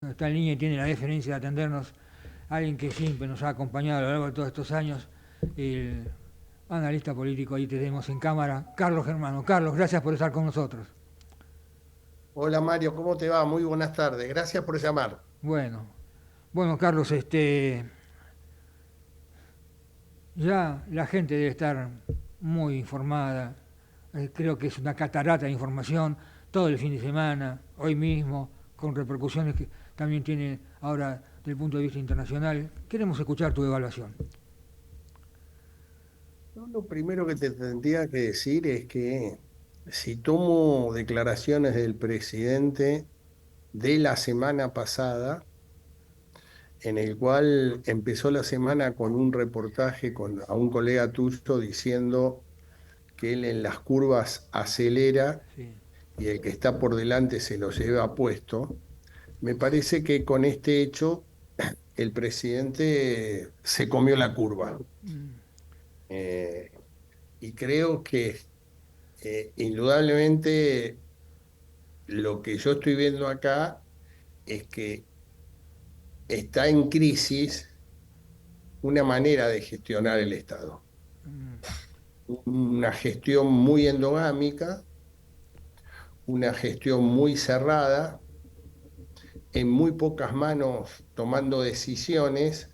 Está en línea y tiene la deferencia de atendernos, alguien que siempre nos ha acompañado a lo largo de todos estos años, el analista político, ahí tenemos en cámara, Carlos Germano. Carlos, gracias por estar con nosotros. Hola Mario, ¿cómo te va? Muy buenas tardes. Gracias por llamar. Bueno, bueno, Carlos, ya la gente debe estar muy informada. Creo que es una catarata de información todo el fin de semana, hoy mismo, con repercusiones que también tiene ahora desde el punto de vista internacional. Queremos escuchar tu evaluación. Yo lo primero que te tendría que decir es que si tomo declaraciones del presidente de la semana pasada, en el cual empezó la semana con un reportaje a un colega tuyo diciendo que él en las curvas acelera Sí. y el que está por delante se lo lleva puesto, me parece que con este hecho el presidente se comió la curva. Eh, y creo que indudablemente lo que yo estoy viendo acá es que está en crisis una manera de gestionar el Estado. Una gestión muy endogámica, una gestión muy cerrada, en muy pocas manos tomando decisiones,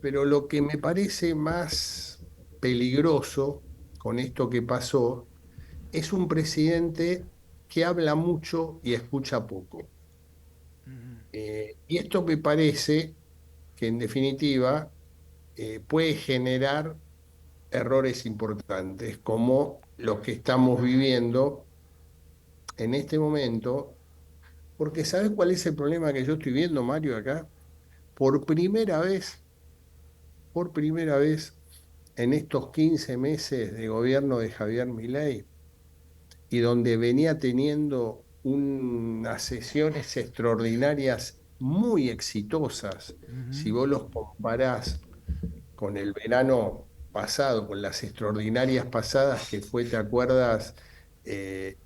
pero lo que me parece más peligroso con esto que pasó es un presidente que habla mucho y escucha poco. Y esto me parece que en definitiva puede generar errores importantes, como los que estamos viviendo en este momento, porque ¿sabes cuál es el problema que yo estoy viendo, Mario, acá? Por primera vez, por primera vez en estos 15 meses de gobierno de Javier Milei, y donde venía teniendo unas sesiones extraordinarias muy exitosas, si vos los comparás con el verano pasado, con las extraordinarias pasadas que fue, ¿te acuerdas? El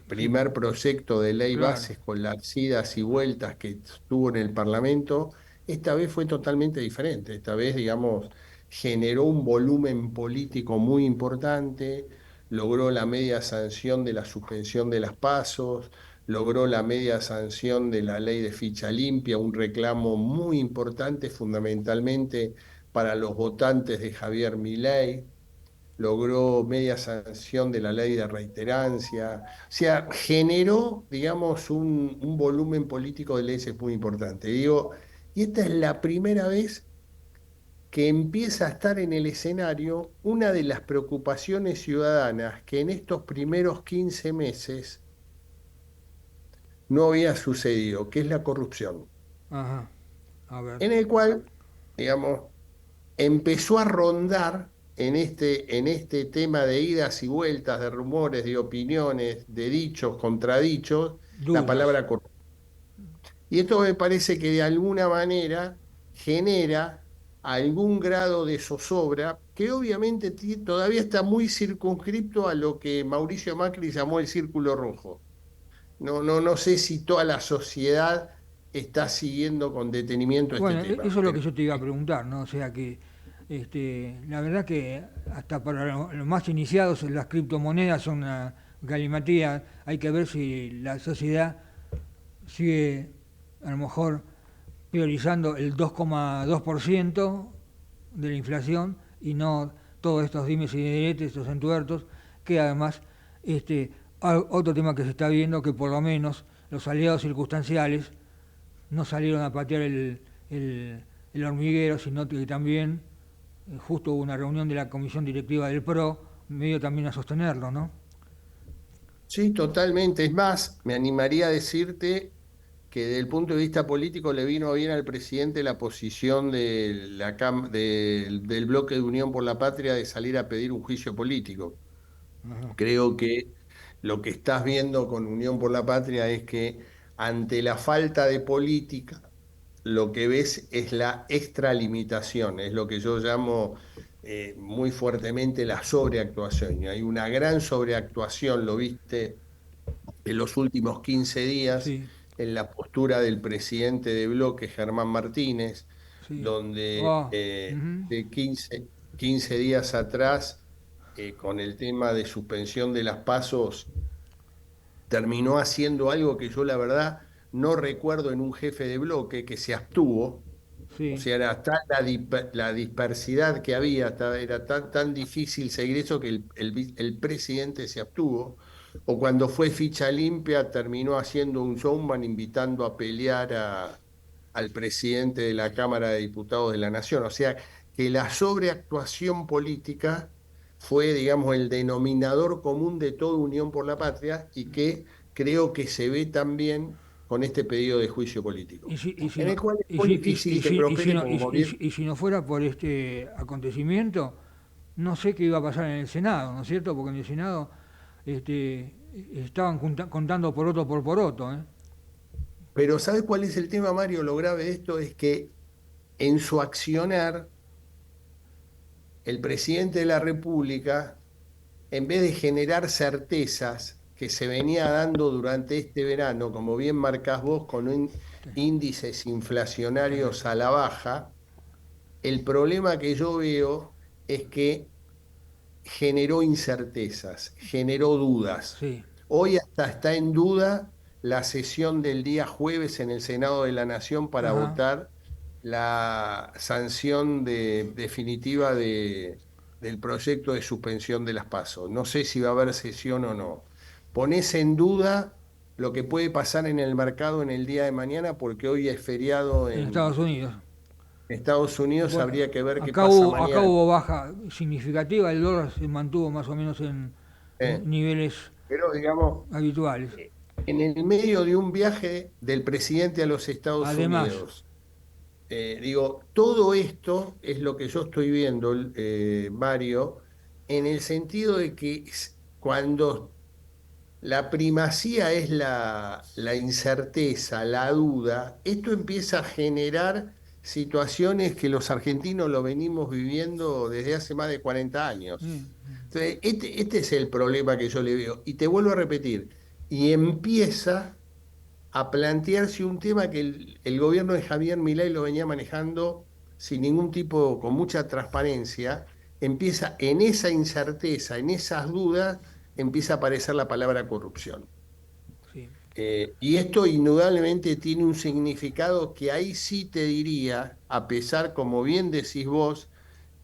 Sí, primer proyecto de ley claro. bases con las idas y vueltas que estuvo en el Parlamento, esta vez fue totalmente diferente. Esta vez, digamos, generó un volumen político muy importante, logró la media sanción de la suspensión de las pasos, logró la media sanción de la ley de ficha limpia, un reclamo muy importante fundamentalmente para los votantes de Javier Milei, logró media sanción de la ley de reiterancia, o sea, generó, digamos, un volumen político de leyes muy importante. Digo, y esta es la primera vez que empieza a estar en el escenario una de las preocupaciones ciudadanas que en estos primeros 15 meses no había sucedido, que es la corrupción, Ajá. A ver. en el cual, digamos, empezó a rondar en este tema de idas y vueltas, de rumores, de opiniones, de dichos, contradichos, la Dudas. palabra corrupción. Y esto me parece que de alguna manera genera algún grado de zozobra que obviamente todavía está muy circunscripto a lo que Mauricio Macri llamó el círculo rojo. No sé si toda la sociedad está siguiendo con detenimiento este Bueno, tema, eso es lo que pero yo te iba a preguntar, ¿no? O sea que la verdad que hasta para los más iniciados las criptomonedas son una galimatía. Hay que ver si la sociedad sigue a lo mejor priorizando el 2,2% de la inflación y no todos estos dimes y diretes, estos entuertos, que además, otro tema que se está viendo, que por lo menos los aliados circunstanciales no salieron a patear el hormiguero, sino que también justo hubo una reunión de la comisión directiva del PRO, medio también a sostenerlo, ¿no? sí, totalmente. Es más, me animaría a decirte que desde el punto de vista político le vino bien al presidente la posición de del bloque de Unión por la Patria de salir a pedir un juicio político. Ajá. Creo que lo que estás viendo con Unión por la Patria es que ante la falta de política, lo que ves es la extralimitación, es lo que yo llamo muy fuertemente la sobreactuación. Y hay una gran sobreactuación, lo viste en los últimos 15 días, Sí. en la postura del presidente de bloque, Germán Martínez, sí. donde Oh, ujú, de 15 días atrás, con el tema de suspensión de las pasos, terminó haciendo algo que yo la verdad no recuerdo en un jefe de bloque que se abstuvo. O sí. sea, era tal la dispersidad que había, era tan difícil seguir eso que el presidente se abstuvo. O cuando fue ficha limpia, terminó haciendo un showman invitando a pelear al presidente de la Cámara de Diputados de la Nación. O sea, que la sobreactuación política fue, digamos, el denominador común de toda Unión por la Patria y que creo que se ve también con este pedido de juicio político, Y si en no, el cual es muy difícil que prospere con gobierno. y si no fuera por este acontecimiento, no sé qué iba a pasar en el Senado, ¿no es cierto? Porque en el Senado este, estaban contando por poroto, ¿eh? Pero ¿sabes cuál es el tema, Mario? Lo grave de esto es que en su accionar, el presidente de la República, en vez de generar certezas que se venía dando durante este verano, como bien marcás vos, con índices inflacionarios a la baja, el problema que yo veo es que generó incertezas, generó dudas. Sí, Hoy hasta está en duda la sesión del día jueves en el Senado de la Nación para ajá. votar la sanción definitiva del proyecto de suspensión de las PASO. No sé si va a haber sesión o no. Ponés en duda lo que puede pasar en el mercado en el día de mañana porque hoy es feriado En Estados en Unidos. Estados Unidos, Bueno, habría que ver qué pasa acá mañana. hubo baja significativa, el dólar se mantuvo más o menos Eh, en niveles pero digamos, habituales. en el medio de un viaje del presidente a los Estados Además, Unidos, digo, todo esto es lo que yo estoy viendo, Mario, en el sentido de que cuando la primacía es la incerteza, la duda, esto empieza a generar situaciones que los argentinos lo venimos viviendo desde hace más de 40 años. mm, Entonces, este es el problema que yo le veo. Y te vuelvo a repetir, y empieza a plantearse un tema que el gobierno de Javier Milei lo venía manejando sin ningún tipo, con mucha transparencia, empieza en esa incerteza, en esas dudas, empieza a aparecer la palabra corrupción. sí. Y esto indudablemente tiene un significado que ahí sí te diría, a pesar, como bien decís vos,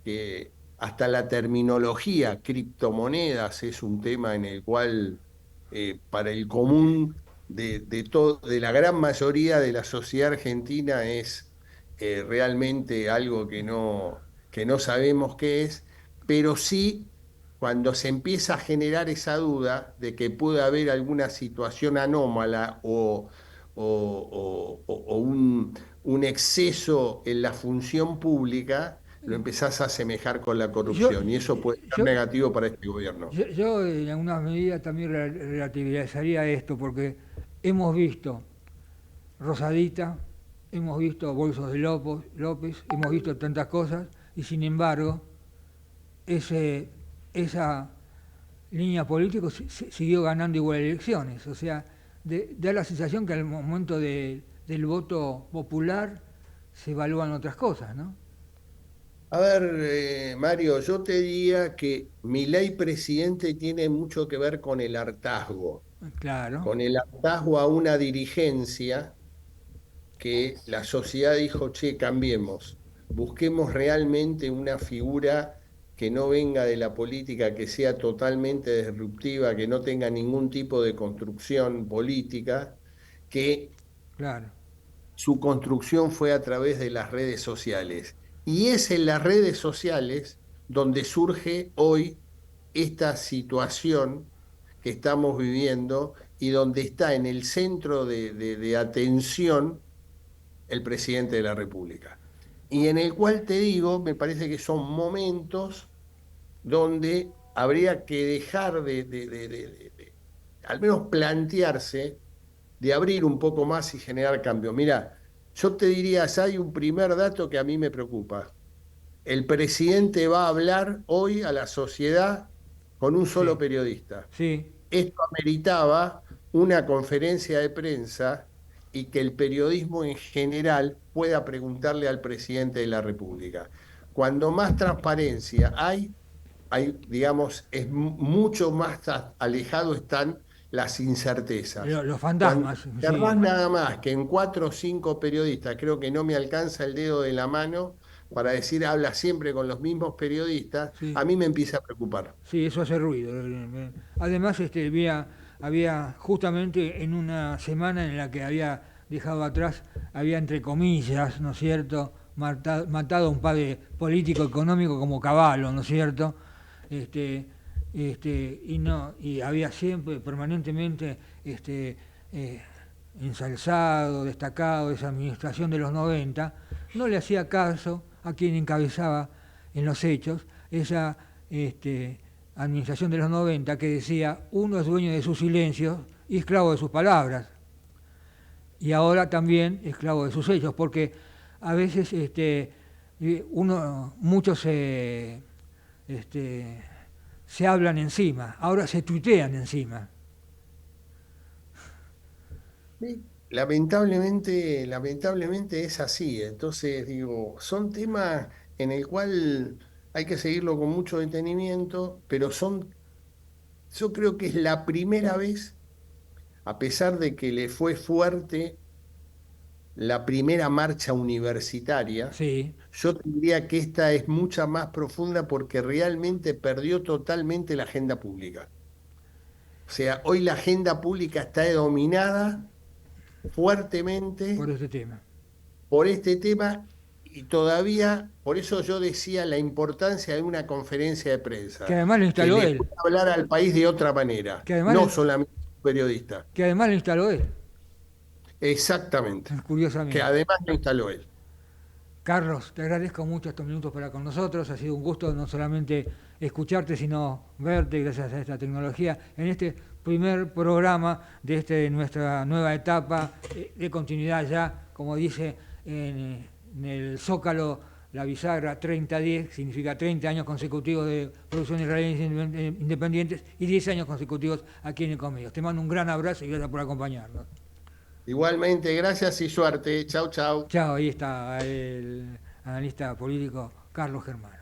que hasta la terminología criptomonedas es un tema en el cual para el común de la gran mayoría de la sociedad argentina es realmente algo que no sabemos qué es, pero sí cuando se empieza a generar esa duda de que puede haber alguna situación anómala o un exceso en la función pública, lo empezás a asemejar con la Yo, corrupción y eso puede ser yo, negativo para este gobierno. yo en algunas medidas también relativizaría esto, porque hemos visto Rosadita, hemos visto bolsos de López, hemos visto tantas cosas, y sin embargo, ese, esa línea política siguió ganando igual elecciones. O sea, da la sensación que al momento del voto popular se evalúan otras cosas, ¿no? A ver, Mario, yo te diría que mi ley presidente tiene mucho que ver Claro, con el hartazgo a una dirigencia que la sociedad dijo, che, cambiemos, busquemos realmente una figura que no venga de la política, que sea totalmente disruptiva, que no tenga ningún tipo de construcción política, que claro. su construcción fue a través de las redes sociales. Y es en las redes sociales donde surge hoy esta situación que estamos viviendo y donde está en el centro de atención el presidente de la República. Y en el cual te digo, me parece que son momentos donde habría que dejar al menos plantearse de abrir un poco más y generar cambio. Mira, yo te diría, ya hay un primer dato que a mí me preocupa. El presidente va a hablar hoy a la sociedad con un solo Sí, periodista. sí, Esto ameritaba una conferencia de prensa y que el periodismo en general pueda preguntarle al presidente de la República. Cuando más transparencia digamos, mucho más alejado están las incertezas. Los Cuando fantasmas, observás sí, nada más que en 4 o 5 periodistas, creo que no me alcanza el dedo de la mano para decir habla siempre con los mismos periodistas, sí. a mí me empieza a preocupar. Sí, eso hace ruido. Además, había justamente en una semana en la que había dejado atrás, había entre comillas, ¿no es cierto?, matado a un par de políticos económicos como Caballo, ¿no es cierto? Este, y no, y había siempre, permanentemente, eh, ensalzado, destacado esa administración de los 90, no le hacía caso a quien encabezaba en los hechos esa administración de los 90 que decía uno es dueño de sus silencios y esclavo de sus palabras, y ahora también esclavo de sus hechos, porque a veces muchos se hablan encima, ahora se tuitean encima. Sí, lamentablemente es así. Entonces, digo, son temas en el cual hay que seguirlo con mucho detenimiento, pero yo creo que es la primera vez, a pesar de que le fue fuerte la primera marcha universitaria, Sí, yo diría que esta es mucha más profunda porque realmente perdió totalmente la agenda pública. O sea, hoy la agenda pública está dominada por fuertemente este tema. por este tema y todavía, por eso yo decía la importancia de una conferencia de Que prensa, además lo que instaló le él, pueda hablar al país de otra manera, que además, no solamente un periodista. que además lo instaló él, Exactamente, que curiosamente. además lo instaló él. Carlos, te agradezco mucho estos minutos para con nosotros. Ha sido un gusto no solamente escucharte, sino verte gracias a esta tecnología en este primer programa de nuestra nueva etapa de continuidad ya, como dice en el Zócalo la bisagra 30-10, significa 30 años consecutivos de producciones radiales independientes y 10 años consecutivos aquí en Ecomedios. Te mando un gran abrazo y gracias por acompañarnos. Igualmente, gracias y suerte. Chau, chau. Chao, ahí está el analista político Carlos Germán.